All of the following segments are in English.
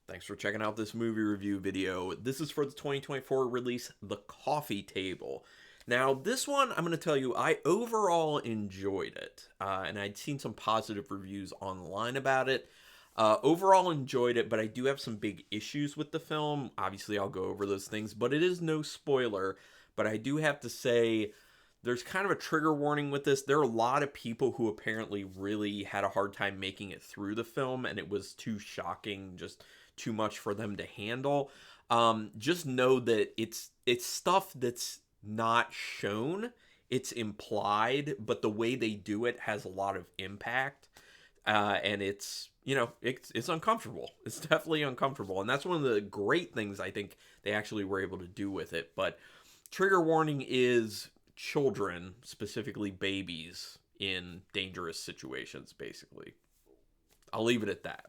Thanks for checking out this movie review video. This is for the 2024 release, The Coffee Table. Now, this one, I'm going to tell you, I overall enjoyed it. And I'd seen some positive reviews online about it. Overall enjoyed it, but I do have some big issues with the film. Obviously, I'll go over those things, but it is no spoiler. But I do have to say, there's kind of a trigger warning with this. There are a lot of people who apparently really had a hard time making it through the film, and it was too shocking, just too much for them to handle. Just know that it's stuff that's not shown. It's implied, but the way they do it has a lot of impact, and it's uncomfortable. It's definitely uncomfortable, and that's one of the great things I think they actually were able to do with it. But trigger warning is children, specifically babies, in dangerous situations, basically. I'll leave it at that.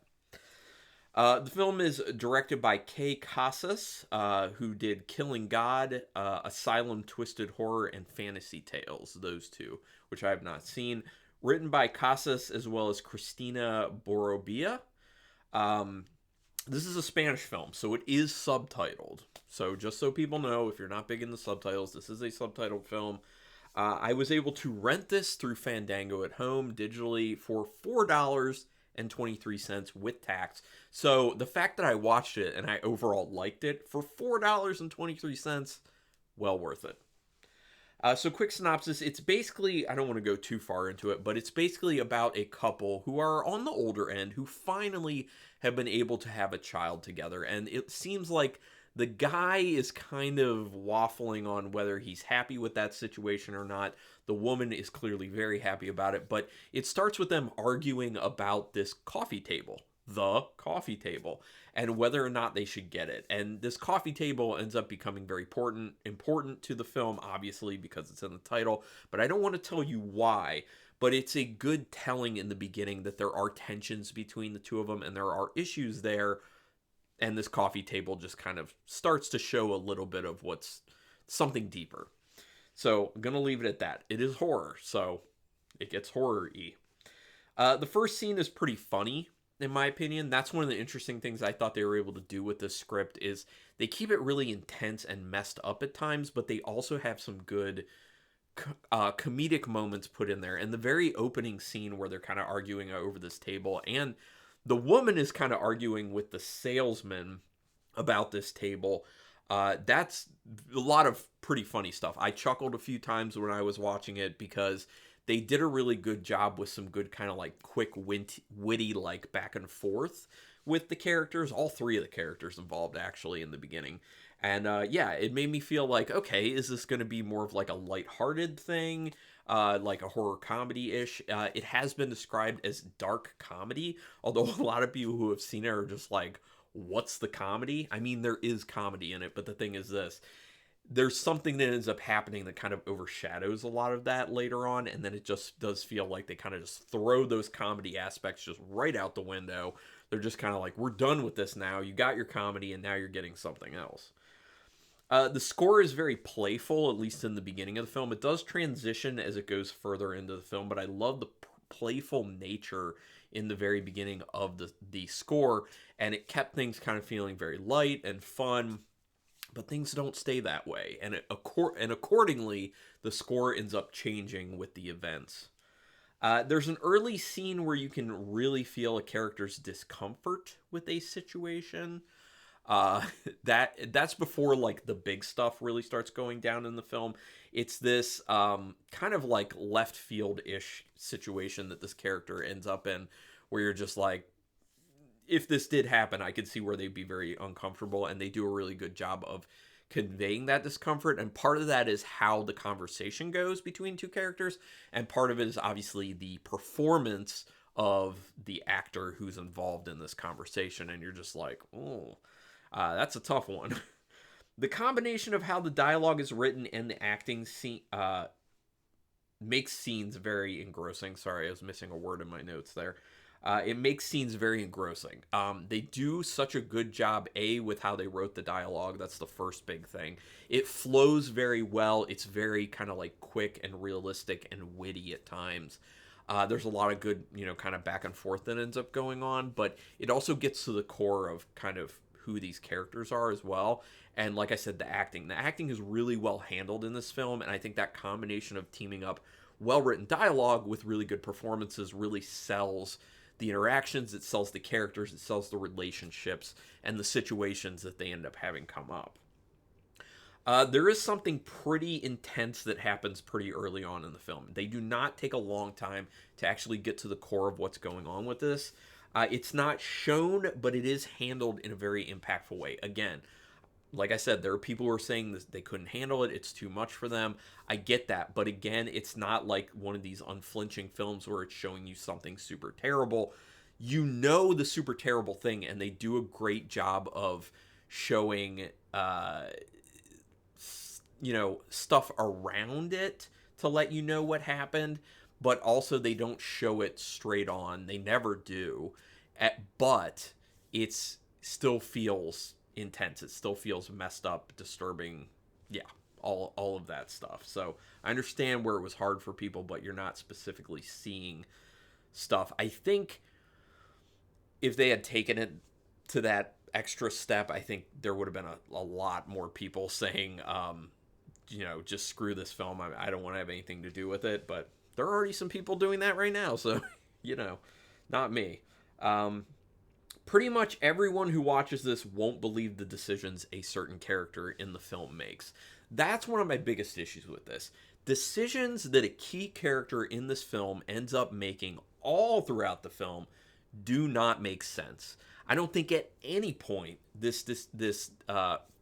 The film is directed by Caye Casas, who did Killing God, Asylum, Twisted Horror, and Fantasy Tales, those two, which I have not seen. Written by Casas as well as Cristina Borobia. This is a Spanish film, so it is subtitled. So just so people know, if you're not big in the subtitles, this is a subtitled film. I was able to rent this through Fandango at home digitally for $4.23 with tax. So the fact that I watched it and I overall liked it for $4.23, well worth it. So quick synopsis, it's basically, I don't want to go too far into it, but it's basically about a couple who are on the older end who finally have been able to have a child together. And it seems like the guy is kind of waffling on whether he's happy with that situation or not. The woman is clearly very happy about it, but it starts with them arguing about this coffee table, the coffee table, and whether or not they should get it. And this coffee table ends up becoming very important to the film, obviously, because it's in the title, but I don't want to tell you why. But it's a good telling in the beginning that there are tensions between the two of them and there are issues there. And this coffee table just kind of starts to show a little bit of what's something deeper. So I'm going to leave it at that. It is horror, so it gets horror-y. The first scene is pretty funny, in my opinion. That's one of the interesting things I thought they were able to do with this script is they keep it really intense and messed up at times, but they also have some good comedic moments put in there. And the very opening scene where they're kind of arguing over this table, and the woman is kind of arguing with the salesman about this table. That's a lot of pretty funny stuff. I chuckled a few times when I was watching it because they did a really good job with some good kind of like quick, witty, like back and forth with the characters. All three of the characters involved actually in the beginning. And yeah, it made me feel like, okay, is this going to be more of like a lighthearted thing? Like a horror comedy-ish. It has been described as dark comedy, although a lot of people who have seen it are just like, what's the comedy? I mean, there is comedy in it, but the thing is this. There's something that ends up happening that kind of overshadows a lot of that later on, and then it just does feel like they kind of just throw those comedy aspects just right out the window. They're just kind of like, we're done with this now. You got your comedy, and now you're getting something else. The score is very playful, at least in the beginning of the film. It does transition as it goes further into the film, but I love the playful nature in the very beginning of the score, and it kept things kind of feeling very light and fun, but things don't stay that way, and accordingly, the score ends up changing with the events. There's an early scene where you can really feel a character's discomfort with a situation. That's before like the big stuff really starts going down in the film. It's this kind of like left field-ish situation that this character ends up in, where you're just like, if this did happen, I could see where they'd be very uncomfortable, and they do a really good job of conveying that discomfort. And part of that is how the conversation goes between two characters, and part of it is obviously the performance of the actor who's involved in this conversation, and you're just like, oh. That's a tough one. The combination of how the dialogue is written and the acting makes scenes very engrossing. Sorry, I was missing a word in my notes there. It makes scenes very engrossing. They do such a good job, with how they wrote the dialogue. That's the first big thing. It flows very well. It's very kind of like quick and realistic and witty at times. There's a lot of good, kind of back and forth that ends up going on, but it also gets to the core of kind of who these characters are as well. And like I said, the acting is really well handled in this film, and I think that combination of teaming up well written dialogue with really good performances really sells the interactions, it sells the characters, it sells the relationships and the situations that they end up having come up. There is something pretty intense that happens pretty early on in the film. They do not take a long time to actually get to the core of what's going on with this. It's not shown, but it is handled in a very impactful way. Again, like I said, there are people who are saying this, they couldn't handle it. It's too much for them. I get that. But again, it's not like one of these unflinching films where it's showing you something super terrible. You know the super terrible thing, and they do a great job of showing, stuff around it to let you know what happened. But also, they don't show it straight on. They never do. But it's still feels intense. It still feels messed up, disturbing. Yeah, all of that stuff. So I understand where it was hard for people, but you're not specifically seeing stuff. I think if they had taken it to that extra step, I think there would have been a lot more people saying, just screw this film. I don't want to have anything to do with it. But there are already some people doing that right now. So, not me. Pretty much everyone who watches this won't believe the decisions a certain character in the film makes. That's one of my biggest issues with this. Decisions that a key character in this film ends up making all throughout the film do not make sense. I don't think at any point this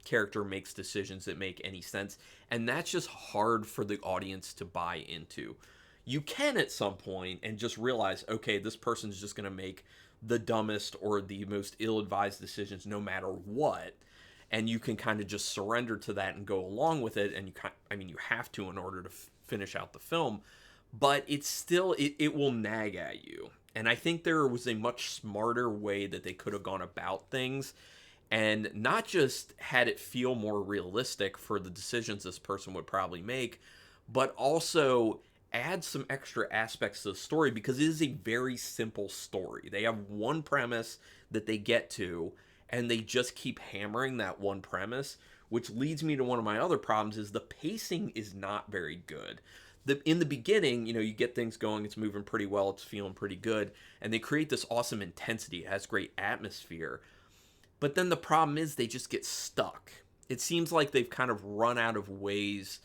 character makes decisions that make any sense, and that's just hard for the audience to buy into. You can at some point and just realize, okay, this person's just going to make the dumbest or the most ill-advised decisions no matter what, and you can kind of just surrender to that and go along with it, and you have to in order to finish out the film, but it's still, it will nag at you. And I think there was a much smarter way that they could have gone about things and not just had it feel more realistic for the decisions this person would probably make, but also add some extra aspects to the story, because it is a very simple story. They have one premise that they get to, and they just keep hammering that one premise, which leads me to one of my other problems is the pacing is not very good. In the beginning, you get things going, it's moving pretty well, it's feeling pretty good, and they create this awesome intensity. It has great atmosphere. But then the problem is they just get stuck. It seems like they've kind of run out of ways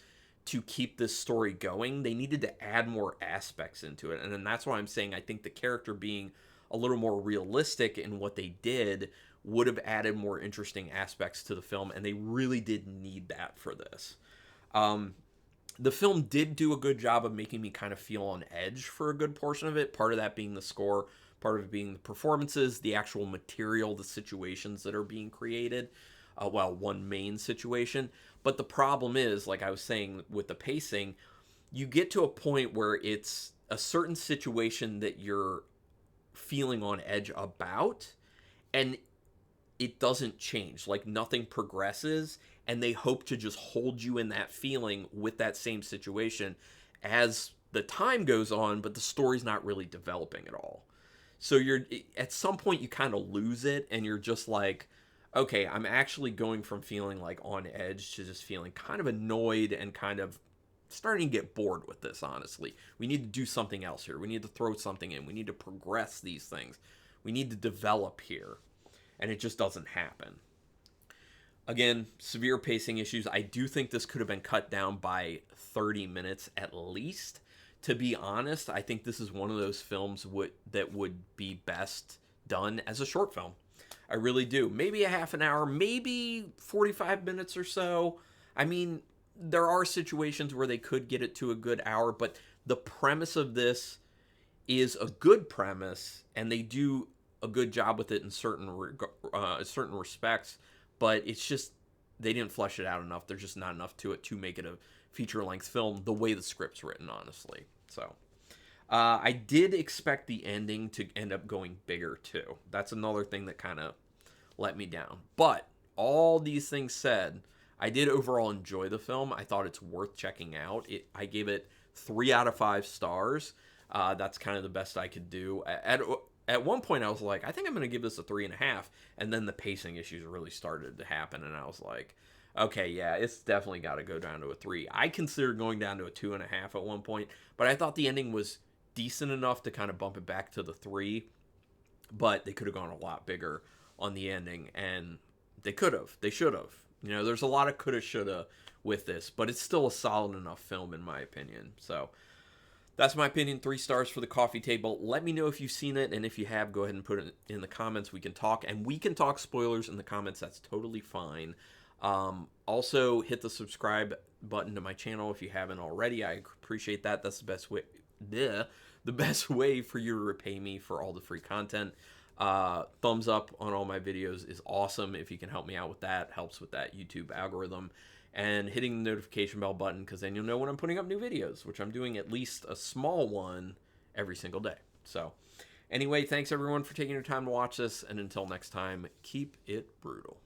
to keep this story going. They needed to add more aspects into it. And then that's why I'm saying I think the character being a little more realistic in what they did would have added more interesting aspects to the film, and they really did need that for this. The film did do a good job of making me kind of feel on edge for a good portion of it. Part of that being the score, part of it being the performances, the actual material, the situations that are being created. One main situation. But the problem is, like I was saying with the pacing, you get to a point where it's a certain situation that you're feeling on edge about, and it doesn't change. Like nothing progresses, and they hope to just hold you in that feeling with that same situation as the time goes on, but the story's not really developing at all. So at some point you kind of lose it, and you're just like, okay, I'm actually going from feeling like on edge to just feeling kind of annoyed and kind of starting to get bored with this, honestly. We need to do something else here. We need to throw something in. We need to progress these things. We need to develop here. And it just doesn't happen. Again, severe pacing issues. I do think this could have been cut down by 30 minutes at least. To be honest, I think this is one of those films that would be best done as a short film. I really do. Maybe a half an hour, maybe 45 minutes or so. I mean, there are situations where they could get it to a good hour, but the premise of this is a good premise, and they do a good job with it in certain respects, but it's just they didn't flesh it out enough. There's just not enough to it to make it a feature-length film the way the script's written, honestly. So I did expect the ending to end up going bigger, too. That's another thing that kind of let me down. But all these things said, I did overall enjoy the film. I thought it's worth checking out. I gave it 3 out of 5 stars. That's kind of the best I could do. At one point, I was like, I think I'm going to give this a 3.5, and then the pacing issues really started to happen, and I was like, okay, yeah, it's definitely got to go down to a 3. I considered going down to a 2.5 at one point, but I thought the ending was decent enough to kind of bump it back to the 3. But they could have gone a lot bigger on the ending, and they could have. They should have. You know, there's a lot of coulda, shoulda with this, but it's still a solid enough film in my opinion. So that's my opinion. 3 stars for The Coffee Table. Let me know if you've seen it, and if you have, go ahead and put it in the comments. We can talk, and we can talk spoilers in the comments. That's totally fine. Also, hit the subscribe button to my channel if you haven't already. I appreciate that. That's the best way. The best way for you to repay me for all the free content. Thumbs up on all my videos is awesome. If you can help me out with that, helps with that YouTube algorithm. And hitting the notification bell button, because then you'll know when I'm putting up new videos, which I'm doing at least a small one every single day. So anyway, thanks everyone for taking your time to watch this, and until next time, keep it brutal.